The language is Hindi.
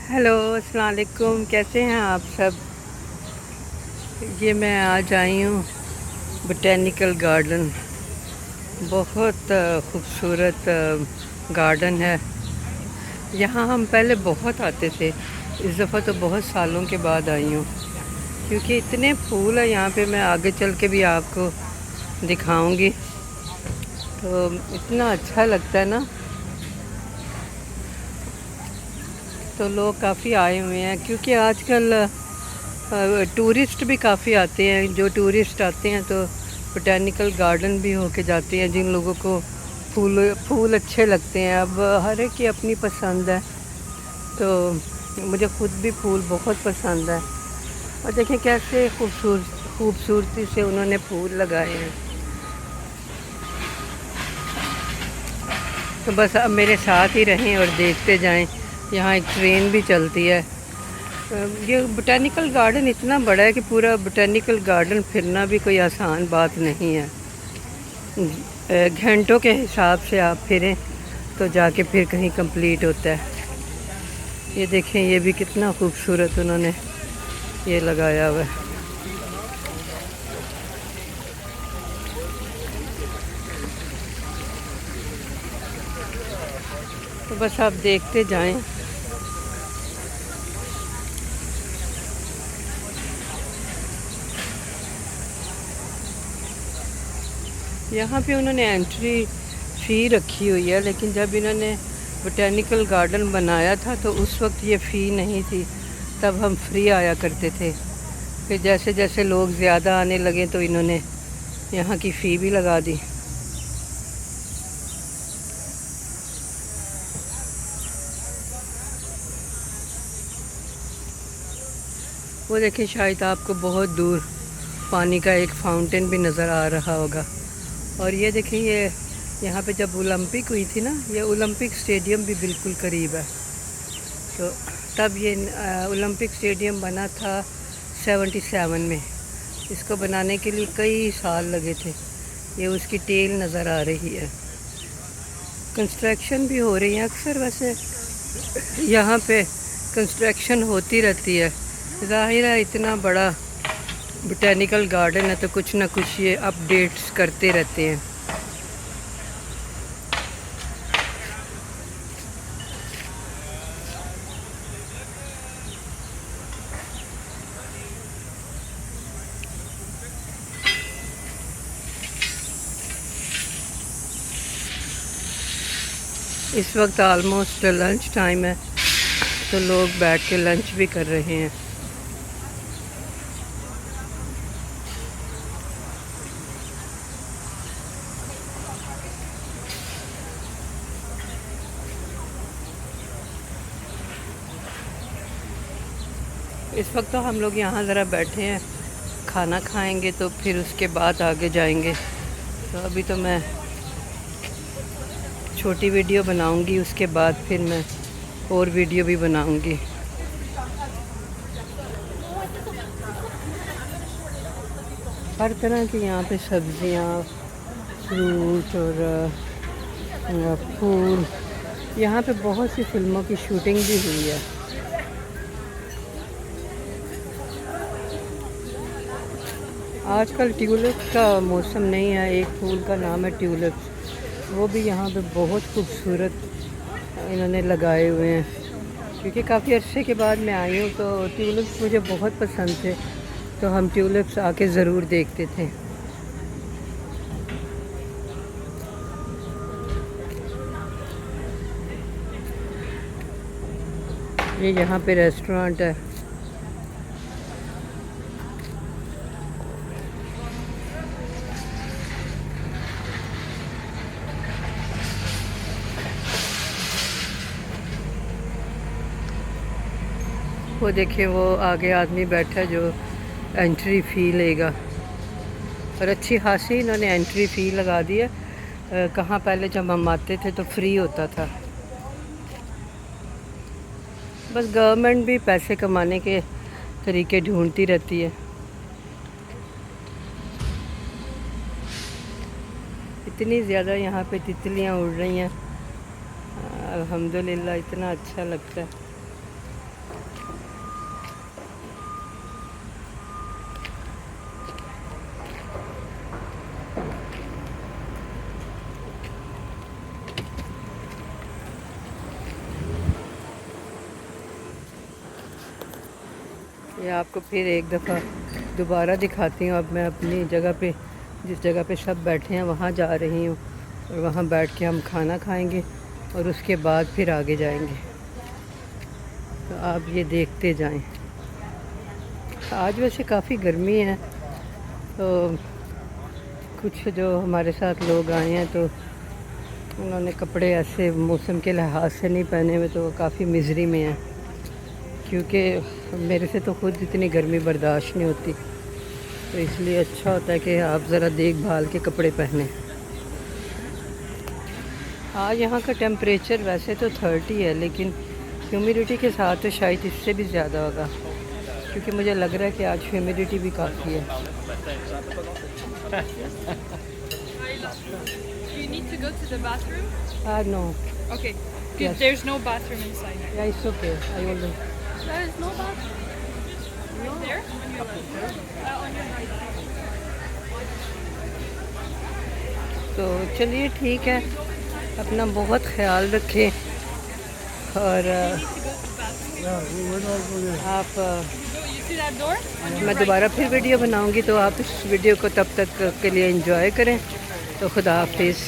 हेलो अस्सलाम वालेकुम, कैसे हैं आप सब। ये मैं आज आई हूँ बोटेनिकल गार्डन। बहुत खूबसूरत गार्डन है। यहाँ हम पहले बहुत आते थे, इस दफ़ा तो बहुत सालों के बाद आई हूँ क्योंकि इतने फूल है यहाँ पे। मैं आगे चल के भी आपको दिखाऊंगी। तो इतना अच्छा लगता है ना। तो लोग काफ़ी आए हुए हैं क्योंकि आजकल टूरिस्ट भी काफ़ी आते हैं। जो टूरिस्ट आते हैं तो बोटेनिकल गार्डन भी होके जाते हैं। जिन लोगों को फूल फूल अच्छे लगते हैं, अब हर एक की अपनी पसंद है। तो मुझे ख़ुद भी फूल बहुत पसंद है। और देखें कैसे खूबसूरती से उन्होंने फूल लगाए हैं। तो बस अब मेरे साथ ही रहें और देखते जाएं। यहाँ एक ट्रेन भी चलती है। ये बोटेनिकल गार्डन इतना बड़ा है कि पूरा बोटेनिकल गार्डन फिरना भी कोई आसान बात नहीं है। घंटों के हिसाब से आप फिरें तो जाके फिर कहीं कंप्लीट होता है। ये देखें, ये भी कितना खूबसूरत उन्होंने ये लगाया हुआ है। तो बस आप देखते जाएं। यहाँ पे उन्होंने एंट्री फ़ी रखी हुई है, लेकिन जब इन्होंने बोटेनिकल गार्डन बनाया था तो उस वक्त ये फ़ी नहीं थी, तब हम फ्री आया करते थे। फिर जैसे जैसे लोग ज़्यादा आने लगे तो इन्होंने यहाँ की फ़ी भी लगा दी। वो देखिए, शायद आपको बहुत दूर पानी का एक फाउंटेन भी नज़र आ रहा होगा। और ये देखिए, ये यहाँ पे जब ओलंपिक हुई थी ना, ये ओलंपिक स्टेडियम भी बिल्कुल करीब है। तो तब ये ओलंपिक स्टेडियम बना था 77 में। इसको बनाने के लिए कई साल लगे थे। ये उसकी टेल नज़र आ रही है। कंस्ट्रक्शन भी हो रही है अक्सर। वैसे यहाँ पे कंस्ट्रक्शन होती रहती है। ज़ाहिर है, इतना बड़ा बोटेनिकल गार्डन है तो कुछ ना कुछ ये अपडेट्स करते रहते हैं। इस वक्त आलमोस्ट लंच टाइम है तो लोग बैठ के लंच भी कर रहे हैं। इस वक्त तो हम लोग यहाँ ज़रा बैठे हैं, खाना खाएंगे तो फिर उसके बाद आगे जाएंगे। तो अभी तो मैं छोटी वीडियो बनाऊंगी, उसके बाद फिर मैं और वीडियो भी बनाऊंगी। हर तरह की यहाँ पे सब्जियाँ, फ्रूट और फूल। यहाँ पे बहुत सी फिल्मों की शूटिंग भी हुई है। आजकल ट्यूलिप का मौसम नहीं है। एक फूल का नाम है ट्यूलिप, वो भी यहाँ पे बहुत खूबसूरत इन्होंने लगाए हुए हैं। क्योंकि काफ़ी अरसे के बाद मैं आई हूँ तो ट्यूलिप्स मुझे बहुत पसंद थे, तो हम ट्यूलिप्स आके ज़रूर देखते थे। ये यहाँ पे रेस्टोरेंट है। वो देखिए, वो आगे आदमी बैठा है जो एंट्री फ़ी लेगा। और अच्छी खासी इन्होंने एंट्री फ़ी लगा दी है। कहाँ पहले जब हम आते थे तो फ्री होता था। बस गवर्नमेंट भी पैसे कमाने के तरीके ढूंढती रहती है। इतनी ज़्यादा यहाँ पे तितलियाँ उड़ रही हैं, अल्हम्दुलिल्लाह, इतना अच्छा लगता है। ये आपको फिर एक दफ़ा दोबारा दिखाती हूँ। अब मैं अपनी जगह पे, जिस जगह पे सब बैठे हैं वहाँ जा रही हूँ, और वहाँ बैठ के हम खाना खाएंगे और उसके बाद फिर आगे जाएंगे। तो आप ये देखते जाएं। आज वैसे काफ़ी गर्मी है, तो कुछ जो हमारे साथ लोग आए हैं तो उन्होंने कपड़े ऐसे मौसम के लिहाज से नहीं पहने हुए, तो वो काफ़ी मिज़री में हैं, क्योंकि मेरे से तो खुद इतनी गर्मी बर्दाश्त नहीं होती। तो इसलिए अच्छा होता है कि आप ज़रा देखभाल के कपड़े पहने। आज यहाँ का टेम्परेचर वैसे तो 30 है, लेकिन ह्यूमिडिटी के साथ तो शायद इससे भी ज़्यादा होगा, क्योंकि मुझे लग रहा है कि आज ह्यूमिडिटी भी काफ़ी है। Do you need to go to the bathroom? No. Okay. Good. Yes. There's no bathroom inside. या it's okay, I already. There is no bathroom. Right there? On your left. On your right. तो चलिए ठीक है, अपना बहुत ख्याल रखें, और आप You see that door? मैं दोबारा फिर वीडियो बनाऊंगी, तो आप इस वीडियो को तब तक के लिए एंजॉय करें। तो खुदा हाफिज़।